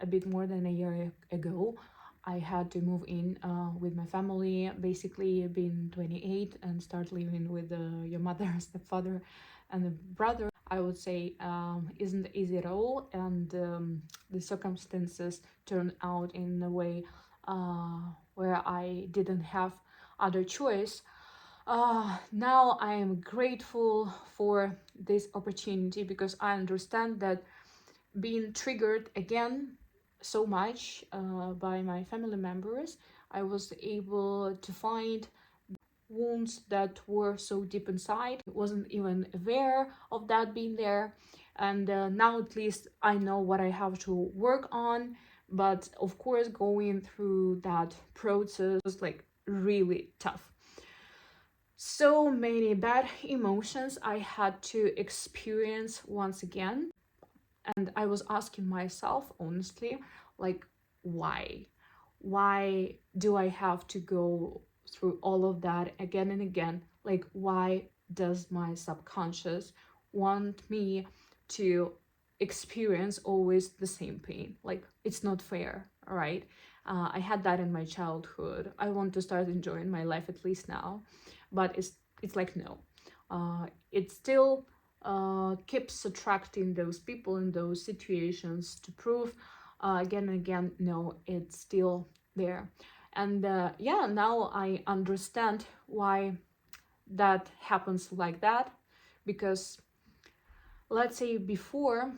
a bit more than a year ago. I had to move in with my family, basically being 28 and start living with your mother, stepfather, and the brother. I would say isn't easy at all, and the circumstances turned out in a way where I didn't have other choice. Now I am grateful for this opportunity because I understand that being triggered again so much by my family members, I was able to find wounds that were so deep inside. I wasn't even aware of that being there. And now at least I know what I have to work on. But of course, going through that process was like really tough. So many bad emotions I had to experience once again. And I was asking myself honestly, like, why? Why do I have to go through all of that again and again? Like, why does my subconscious want me to experience always the same pain? Like, it's not fair, right? I had that in my childhood. I want to start enjoying my life at least now, but it's like no. It still keeps attracting those people in those situations to prove again and again, no, it's still there. And yeah, now I understand why that happens like that, because let's say before,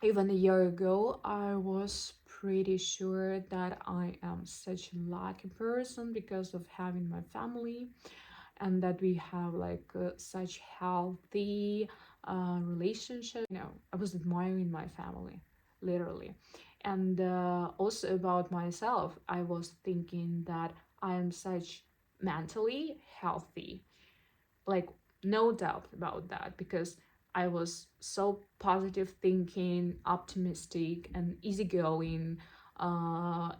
even a year ago, I was pretty sure that I am such a lucky person because of having my family, and that we have like such healthy relationship. I was admiring my family, literally. And also about myself, I was thinking that I am such mentally healthy, like no doubt about that, because I was so positive thinking, optimistic, and easygoing.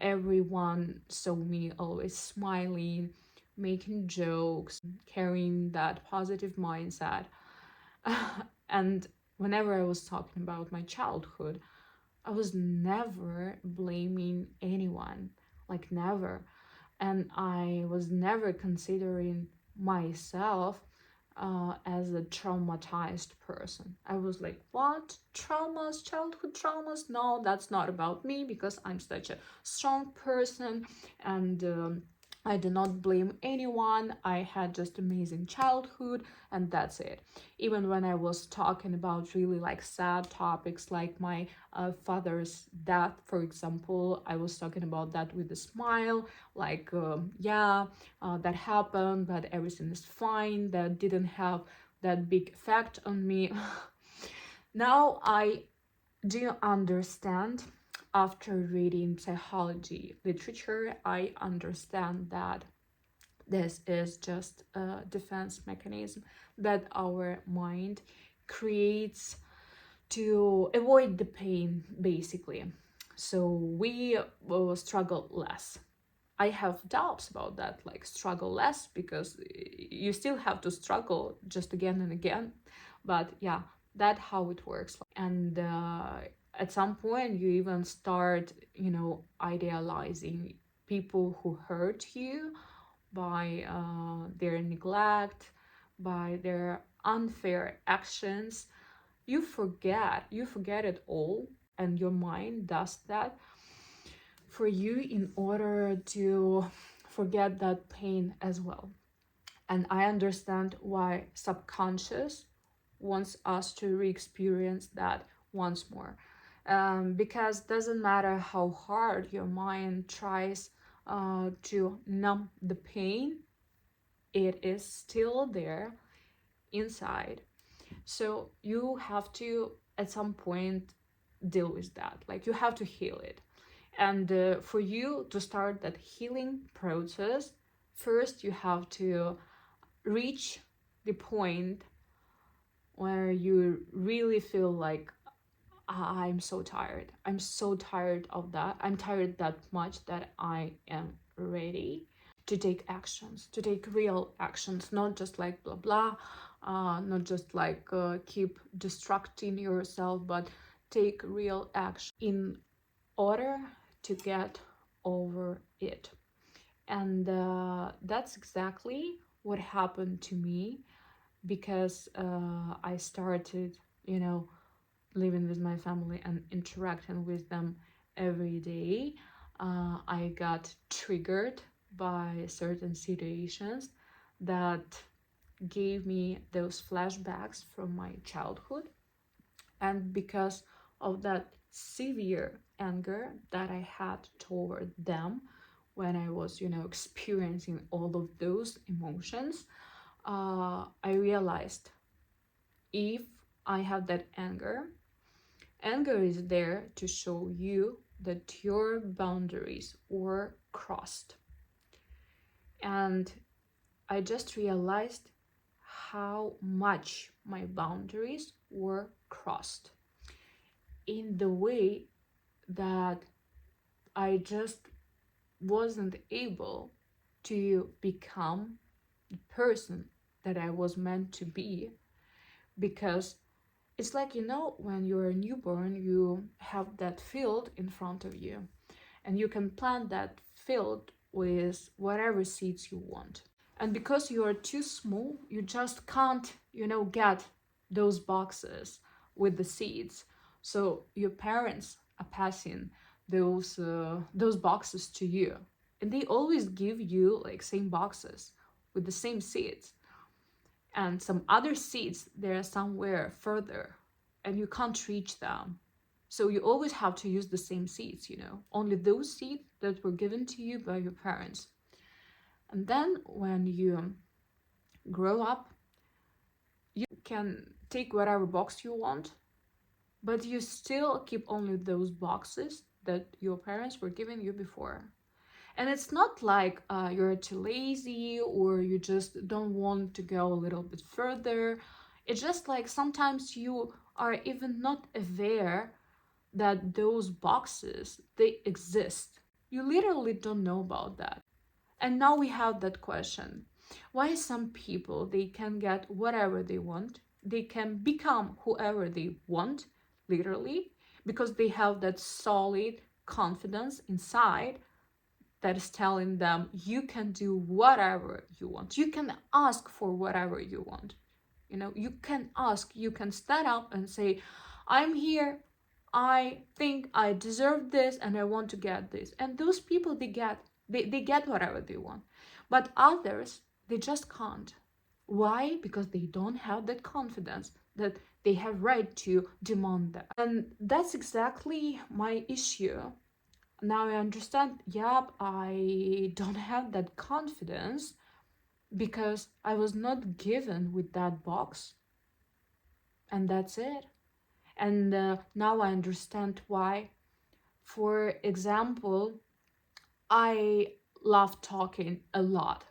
Everyone saw me always smiling, making jokes, carrying that positive mindset. And whenever I was talking about my childhood, I was never blaming anyone, like never. And I was never considering myself as a traumatized person. I was like, what? Traumas, childhood traumas? No, that's not about me because I'm such a strong person, and I do not blame anyone. I had just amazing childhood, and that's it. Even when I was talking about really like sad topics like my father's death, for example, I was talking about that with a smile, like, yeah, that happened, but everything is fine. That didn't have that big effect on me. Now I do understand, after reading psychology literature, I understand that this is just a defense mechanism that our mind creates to avoid the pain, basically. So we will struggle less. I have doubts about that, like struggle less, because you still have to struggle just again and again. But yeah, that's how it works. And at some point, you even start, idealizing people who hurt you by their neglect, by their unfair actions. You forget it all, and your mind does that for you in order to forget that pain as well. And I understand why subconscious wants us to re-experience that once more, because doesn't matter how hard your mind tries to numb the pain, it is still there inside. So you have to at some point deal with that, like you have to heal it. And for you to start that healing process, first you have to reach the point where you really feel like, I'm so tired. I'm so tired of that. I'm tired that much that I am ready to take actions, to take real actions, not just like blah blah, not just like keep distracting yourself, but take real action in order to get over it. And that's exactly what happened to me, because I started, living with my family and interacting with them every day. I got triggered by certain situations that gave me those flashbacks from my childhood. And because of that severe anger that I had toward them when I was, experiencing all of those emotions, I realized, if I have that anger is there to show you that your boundaries were crossed. And I just realized how much my boundaries were crossed, in the way that I just wasn't able to become the person that I was meant to be. Because it's like, when you're a newborn, you have that field in front of you, and you can plant that field with whatever seeds you want. And because you are too small, you just can't, get those boxes with the seeds. So your parents are passing those boxes to you, and they always give you like same boxes with the same seeds. And some other seeds, they're somewhere further, and you can't reach them. So you always have to use the same seeds, only those seeds that were given to you by your parents. And then when you grow up, you can take whatever box you want, but you still keep only those boxes that your parents were giving you before. And it's not like you're too lazy or you just don't want to go a little bit further. It's just like sometimes you are even not aware that those boxes, they exist. You literally don't know about that. And now we have that question. Why some people, they can get whatever they want, they can become whoever they want, literally, because they have that solid confidence inside that is telling them you can do whatever you want. You can ask for whatever you want. You can ask, you can stand up and say, I'm here, I think I deserve this and I want to get this. And those people, they get whatever they want. But others, they just can't. Why? Because they don't have that confidence that they have right to demand that. And that's exactly my issue. Now I understand, yep, I don't have that confidence because I was not given with that box. And that's it. And now I understand why. For example, I love talking a lot.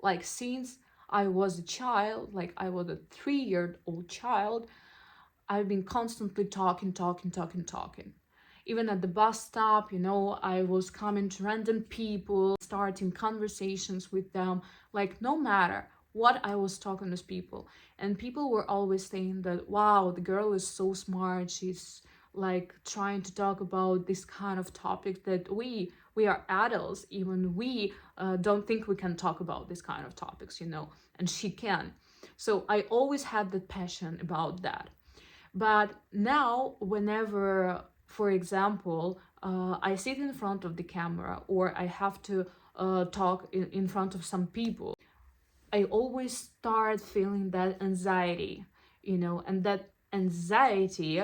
Like since I was a child, like I was a 3-year-old child, I've been constantly talking. Even at the bus stop, I was coming to random people, starting conversations with them, like no matter what, I was talking to people. And people were always saying that, wow, the girl is so smart. She's like trying to talk about this kind of topic that we are adults, even we don't think we can talk about this kind of topics, and she can. So I always had that passion about that. But now, whenever, for example, I sit in front of the camera or I have to talk in front of some people, I always start feeling that anxiety, and that anxiety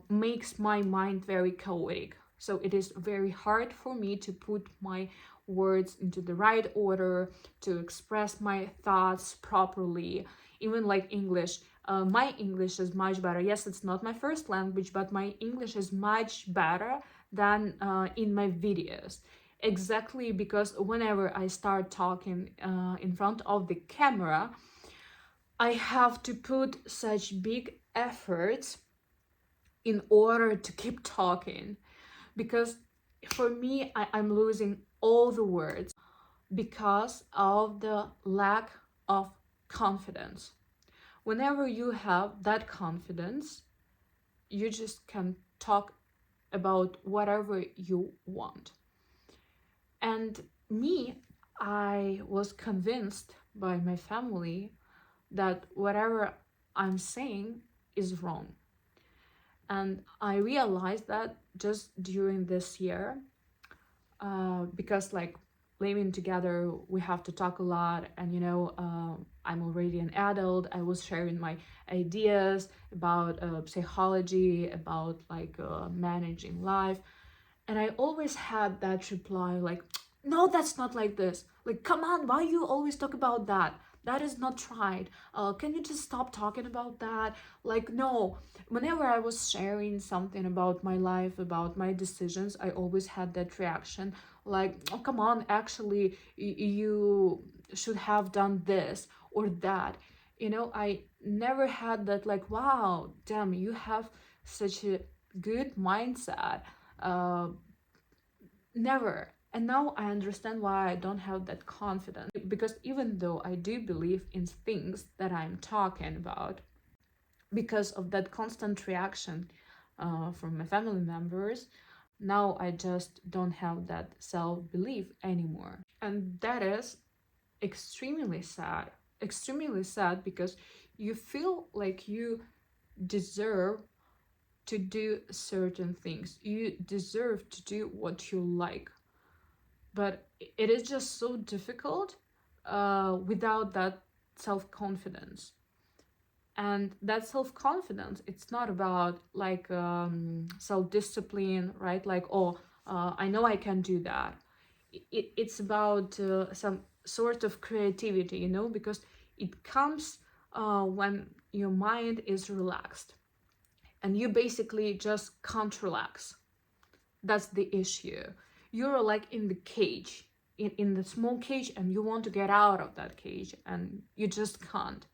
makes my mind very chaotic. So it is very hard for me to put my words into the right order, to express my thoughts properly. Even like English, my English is much better. Yes, it's not my first language, but my English is much better than in my videos. Exactly, because whenever I start talking in front of the camera, I have to put such big efforts in order to keep talking, because for me, I'm losing all the words because of the lack of confidence. Whenever you have that confidence, you just can talk about whatever you want. And me, I was convinced by my family that whatever I'm saying is wrong. And I realized that just during this year, because like living together, we have to talk a lot. And I'm already an adult. I was sharing my ideas about psychology, about like managing life. And I always had that reply like, no, that's not like this. Like, come on, why you always talk about that? That is not right. Can you just stop talking about that? Like, no. Whenever I was sharing something about my life, about my decisions, I always had that reaction like, oh, come on, actually, you should have done this or that. I never had that like, wow, damn, you have such a good mindset. Uh, Never. And now I understand why I don't have that confidence. Because even though I do believe in things that I'm talking about, because of that constant reaction from my family members, now I just don't have that self-belief anymore. And that is extremely sad. Extremely sad because you feel like you deserve to do certain things. You deserve to do what you like. But it is just so difficult without that self-confidence. And that self-confidence, it's not about like self-discipline, right? Like, oh, I know I can do that. It's about some sort of creativity, because it comes when your mind is relaxed and you basically just can't relax. That's the issue. You're like in the cage, in the small cage, and you want to get out of that cage and you just can't.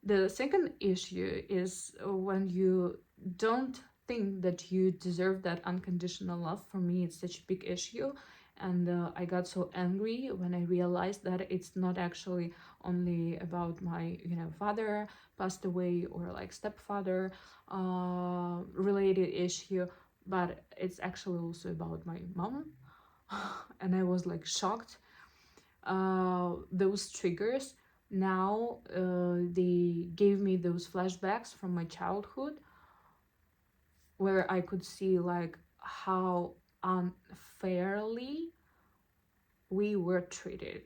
The second issue is when you don't think that you deserve that unconditional love. For me, it's such a big issue. And I got so angry when I realized that it's not actually only about my, father passed away or like stepfather related issue, but it's actually also about my mom. And I was like shocked. Those triggers now they gave me those flashbacks from my childhood where I could see like how unfairly we were treated,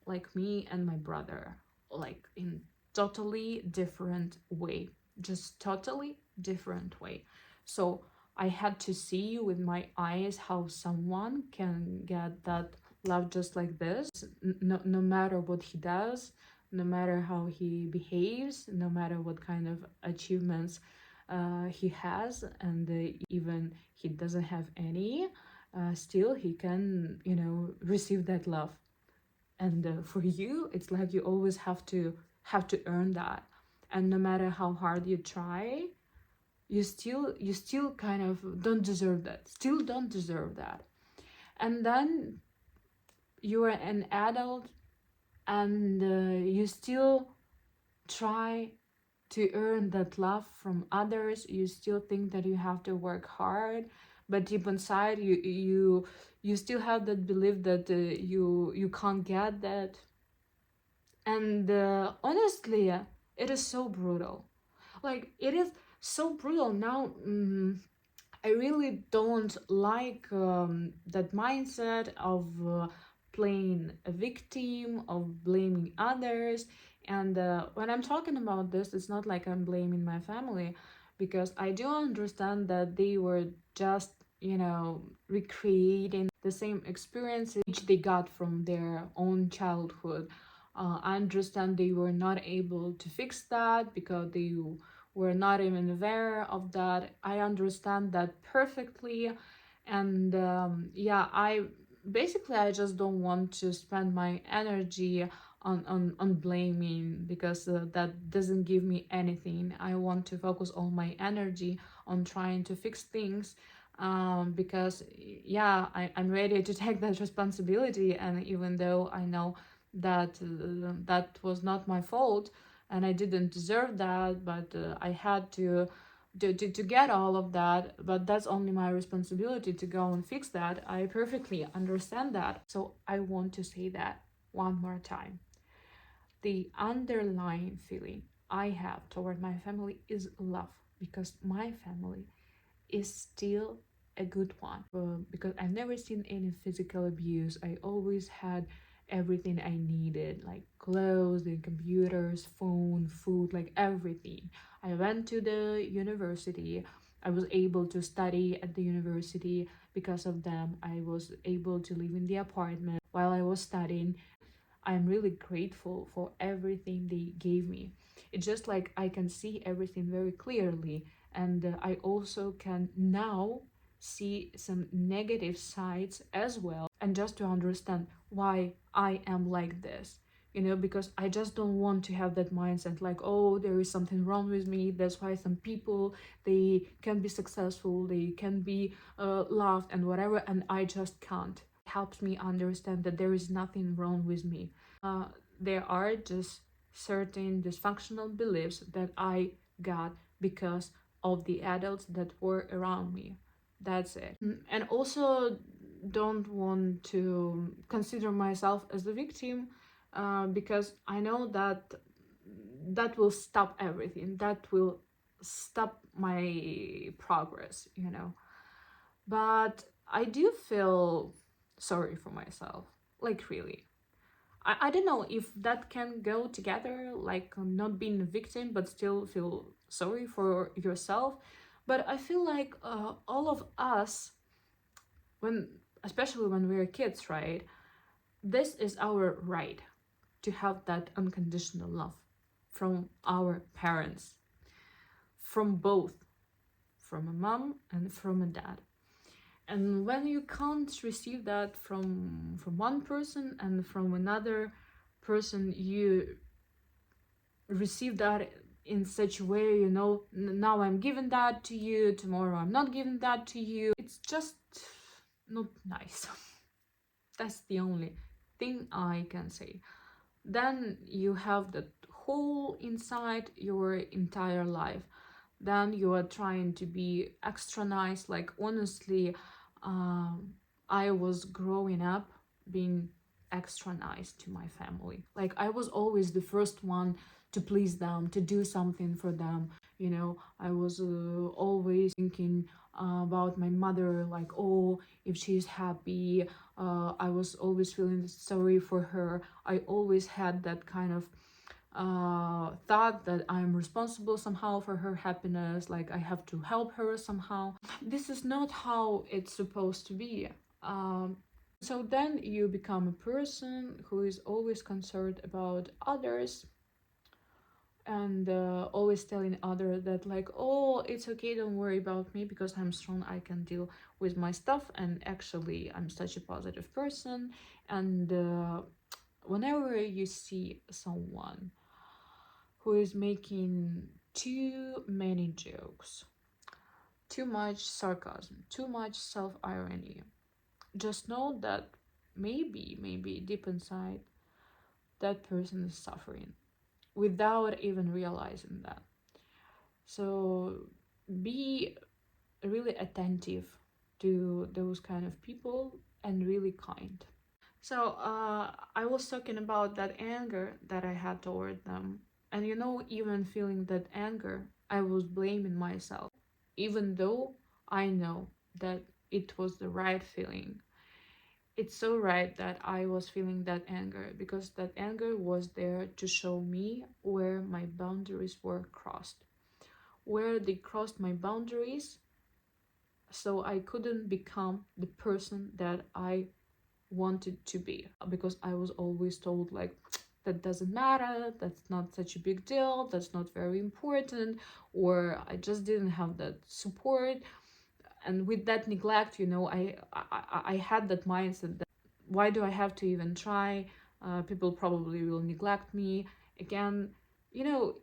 like me and my brother, like in totally different way, just totally different way. So I had to see with my eyes how someone can get that love just like this, no matter what he does, no matter how he behaves, no matter what kind of achievements he has, and even he doesn't have any, still he can, receive that love. And for you, it's like you always have to earn that. And no matter how hard you try, you still kind of don't deserve that. Still don't deserve that. And then you are an adult and you still try to earn that love from others. You still think that you have to work hard, but deep inside you still have that belief that you can't get that. And honestly, it is so brutal. Like, it is so brutal now. I really don't like that mindset of playing a victim, of blaming others. And when I'm talking about this, it's not like I'm blaming my family, because I do understand that they were just, recreating the same experiences which they got from their own childhood. I understand they were not able to fix that because they were not even aware of that. I understand that perfectly. And yeah, I just don't want to spend my energy on blaming, because that doesn't give me anything. I want to focus all my energy on trying to fix things, because yeah, I'm ready to take that responsibility. And even though I know that that was not my fault and I didn't deserve that, but I had to to get all of that, but that's only my responsibility to go and fix that. I perfectly understand that. So I want to say that one more time. The underlying feeling I have toward my family is love, because my family is still a good one. Because I've never seen any physical abuse. I always had everything I needed, like clothes, the computers, phone, food, like everything. I went to the university. I was able to study at the university because of them. I was able to live in the apartment while I was studying. I'm really grateful for everything they gave me. It's just like I can see everything very clearly, and I also can now see some negative sides as well, and just to understand why I am like this. Because I just don't want to have that mindset like, oh, there is something wrong with me. That's why some people, they can be successful, they can be loved and whatever, and I just can't. Helps me understand that there is nothing wrong with me. There are just certain dysfunctional beliefs that I got because of the adults that were around me. That's it. And also, don't want to consider myself as the victim, because I know that that will stop everything. That will stop my progress. But I do feel sorry for myself. Like, really. I don't know if that can go together, like not being a victim but still feel sorry for yourself. But I feel like all of us, when especially when we're kids, right? This is our right to have that unconditional love from our parents, from both, from a mom and from a dad. And when you can't receive that from one person and from another person, you receive that in such a way, now I'm giving that to you, tomorrow I'm not giving that to you. It's just not nice. That's the only thing I can say. Then you have that hole inside your entire life. Then you are trying to be extra nice. Like, honestly, I was growing up being extra nice to my family. Like, I was always the first one to please them, to do something for them. I was always thinking about my mother, like, oh, if she's happy. I was always feeling sorry for her. I always had that kind of thought that I'm responsible somehow for her happiness, like I have to help her somehow. This is not how it's supposed to be. So then you become a person who is always concerned about others, and always telling others that, like, oh, it's okay, don't worry about me because I'm strong, I can deal with my stuff, and actually I'm such a positive person. And whenever you see someone who is making too many jokes, too much sarcasm, too much self-irony, just know that maybe deep inside that person is suffering without even realizing that. So be really attentive to those kind of people and really kind. So I was talking about that anger that I had toward them. And even feeling that anger, I was blaming myself, even though I know that it was the right feeling. It's so right that I was feeling that anger, because that anger was there to show me where my boundaries were crossed, where they crossed my boundaries, so I couldn't become the person that I wanted to be, because I was always told, like, that doesn't matter, that's not such a big deal, that's not very important, or I just didn't have that support. And with that neglect, I had that mindset that, why do I have to even try? People probably will neglect me again. you know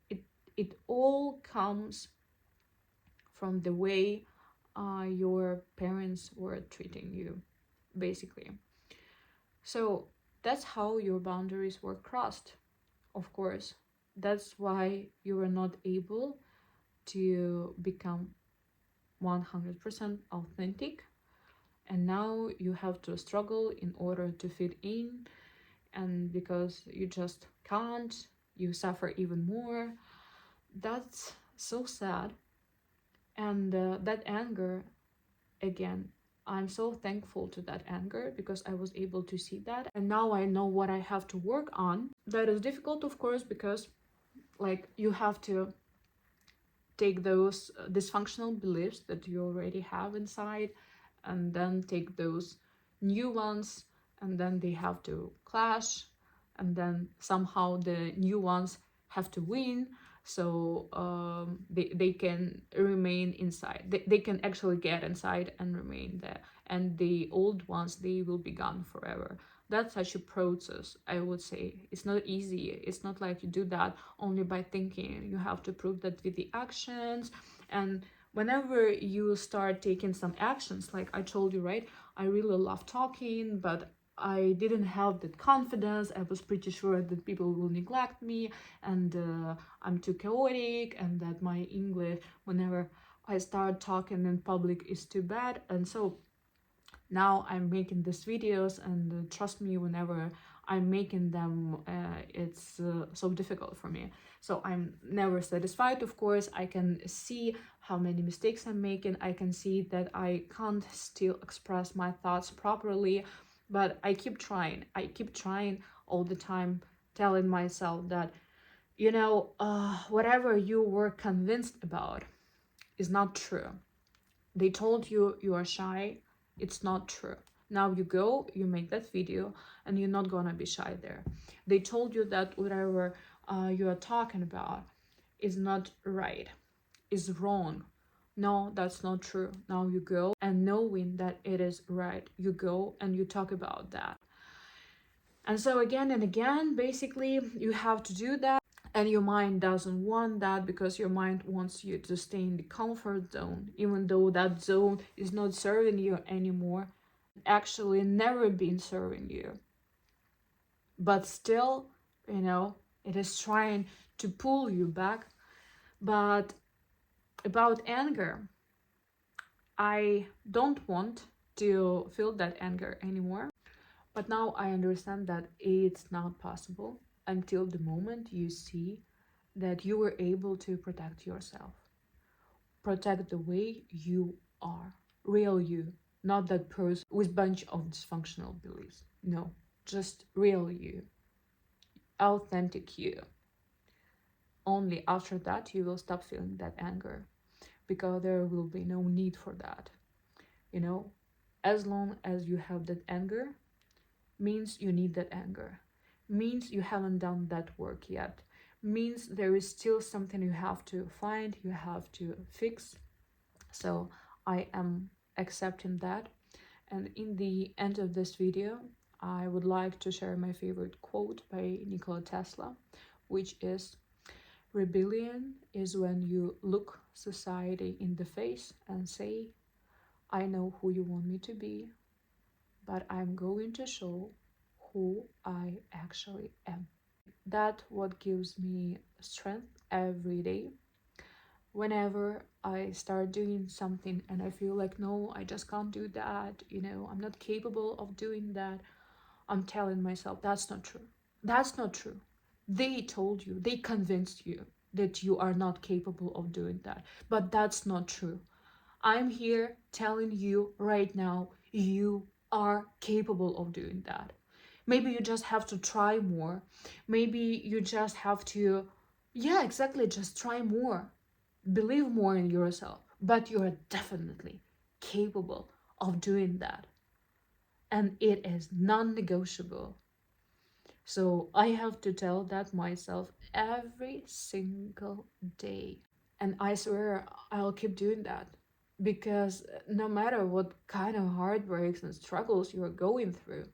it it all comes from the way your parents were treating you, basically. So that's how your boundaries were crossed, of course. That's why you were not able to become 100% authentic, and now you have to struggle in order to fit in, and because you just can't, you suffer even more. That's so sad. And that anger, again, I'm so thankful to that anger because I was able to see that, and now I know what I have to work on. That is difficult, of course, because like you have to take those dysfunctional beliefs that you already have inside and then take those new ones, and then they have to clash, and then somehow the new ones have to win, so they can remain inside, they can actually get inside and remain there, and the old ones, they will be gone forever. That's such a process, I would say. It's not easy. It's not like you do that only by thinking. You have to prove that with the actions. And whenever you start taking some actions, like I told you, right, I really love talking, but I didn't have that confidence. I was pretty sure that people will neglect me, and I'm too chaotic, and that my English, whenever I start talking in public, is too bad. And so now I'm making these videos, and trust me, whenever I'm making them, it's so difficult for me. So I'm never satisfied, of course. I can see how many mistakes I'm making. I can see that I can't still express my thoughts properly, but I keep trying. I keep trying all the time, telling myself that, whatever you were convinced about is not true. They told you you are shy. It's not true. Now you go, you make that video, and you're not gonna be shy there. They told you that whatever you are talking about is not right, is wrong. No, that's not true. Now you go, and knowing that it is right, you go and you talk about that. And so again and again, basically, you have to do that. And your mind doesn't want that, because your mind wants you to stay in the comfort zone, even though that zone is not serving you anymore, actually never been serving you. But still, it is trying to pull you back. But about anger, I don't want to feel that anger anymore. But now I understand that it's not possible until the moment you see that you were able to protect yourself. Protect the way you are, real you, not that person with bunch of dysfunctional beliefs. No, just real you, authentic you. Only after that you will stop feeling that anger, because there will be no need for that. As long as you have that anger, means you need that anger, means you haven't done that work yet, means there is still something you have to find, you have to fix. So I am accepting that. And in the end of this video, I would like to share my favorite quote by Nikola Tesla, which is, "Rebellion is when you look society in the face and say, I know who you want me to be, but I'm going to show who I actually am." That's what gives me strength every day. Whenever I start doing something and I feel like, no, I just can't do that, I'm not capable of doing that, I'm telling myself, that's not true. That's not true. They told you, they convinced you that you are not capable of doing that, but that's not true. I'm here telling you right now, you are capable of doing that. Maybe you just have to try more. Maybe you just have to, yeah, exactly, just try more. Believe more in yourself. But you are definitely capable of doing that. And it is non-negotiable. So I have to tell that myself every single day. And I swear I'll keep doing that. Because no matter what kind of heartbreaks and struggles you are going through,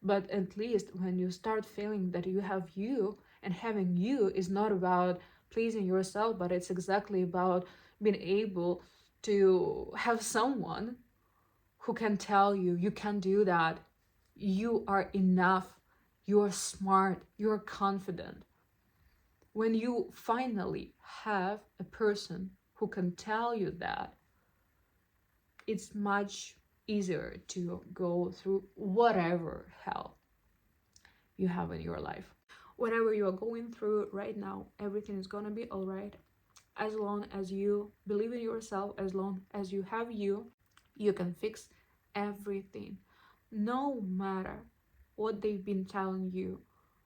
but at least when you start feeling that you have you, and having you is not about pleasing yourself, but it's exactly about being able to have someone who can tell you, you can do that, you are enough, you're smart, you're confident. When you finally have a person who can tell you that it's much easier to go through whatever hell you have in your life. Whatever you are going through right now, everything is gonna be all right. As long as you believe in yourself, as long as you have you, you can fix everything. No matter what they've been telling you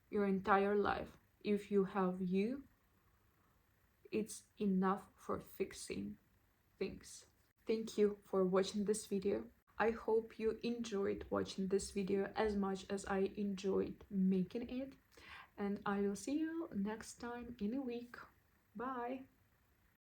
your entire life, if you have you, it's enough for fixing things. Thank you for watching this video. I hope you enjoyed watching this video as much as I enjoyed making it. And I will see you next time in a week. Bye!